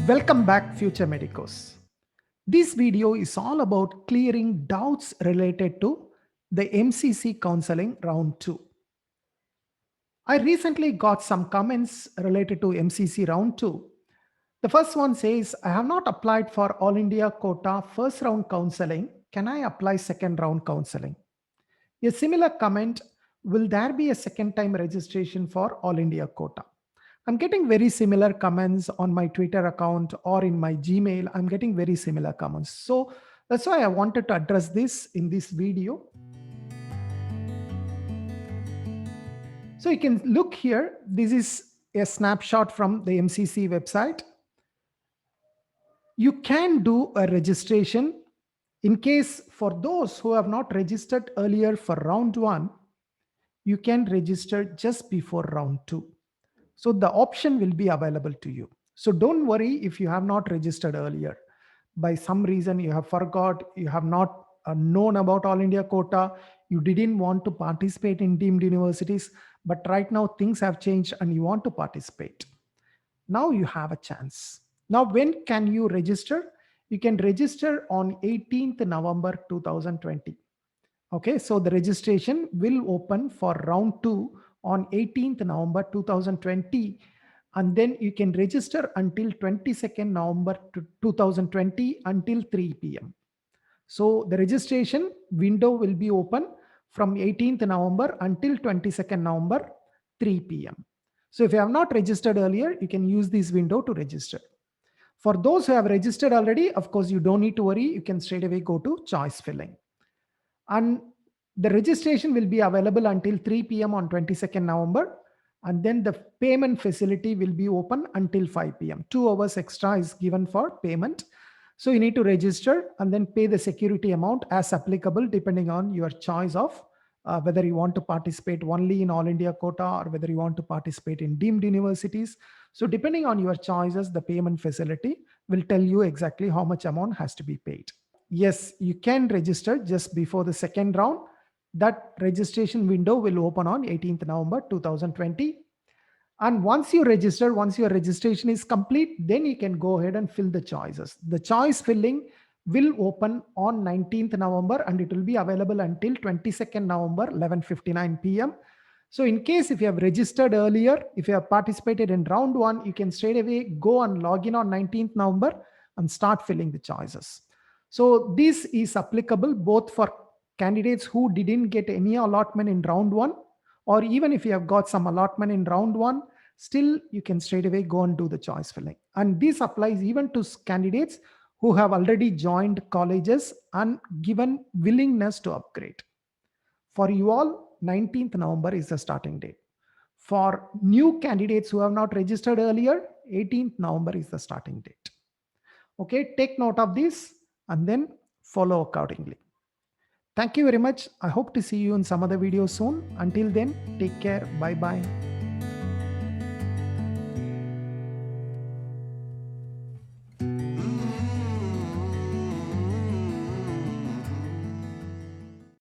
Welcome back, future medicos. This video is all about clearing doubts related to the MCC counseling round 2. I recently got some comments related to MCC round 2. The first one says, I have not applied for All India quota first round counseling. Can I apply second round counseling? A similar comment, will there be a second time registration for All India quota? I'm getting very similar comments on my Twitter account or in my Gmail. I'm getting very similar comments. So that's why I wanted to address this in this video. So you can look here. This is a snapshot from the MCC website. You can do a registration in case for those who have not registered earlier for round 1, you can register just before round 2. So the option will be available to you. So don't worry if you have not registered earlier. By some reason you have forgot, you have not known about All India quota, you didn't want to participate in deemed universities, but right now things have changed and you want to participate. Now you have a chance. Now when can you register? You can register on 18th November 2020. Okay, so the registration will open for round 2 on 18th November 2020, and then you can register until 22nd November 2020 until 3 p.m. So the registration window will be open from 18th November until 22nd November 3 p.m. So if you have not registered earlier, you can use this window to register. For those who have registered already, of course, you don't need to worry. You can straight away go to choice filling. And the registration will be available until 3 p.m. on 22nd November. And then the payment facility will be open until 5 p.m. 2 hours extra is given for payment. So you need to register and then pay the security amount as applicable depending on your choice of whether you want to participate only in All India quota or whether you want to participate in deemed universities. So depending on your choices, the payment facility will tell you exactly how much amount has to be paid. Yes, you can register just before the second round. That registration window will open on 18th November 2020. And once you register, once your registration is complete, then you can go ahead and fill the choices. The choice filling will open on 19th November and it will be available until 22nd November, 11:59 p.m. So in case if you have registered earlier, if you have participated in round 1, you can straight away go and log in on 19th November and start filling the choices. So this is applicable both for candidates who didn't get any allotment in round 1, or even if you have got some allotment in round 1, still you can straight away go and do the choice filling. And this applies even to candidates who have already joined colleges and given willingness to upgrade. For you all, 19th November is the starting date. For new candidates who have not registered earlier, 18th November is the starting date. Okay, take note of this and then follow accordingly. Thank you very much. I hope to see you in some other video soon. Until then, take care. Bye bye.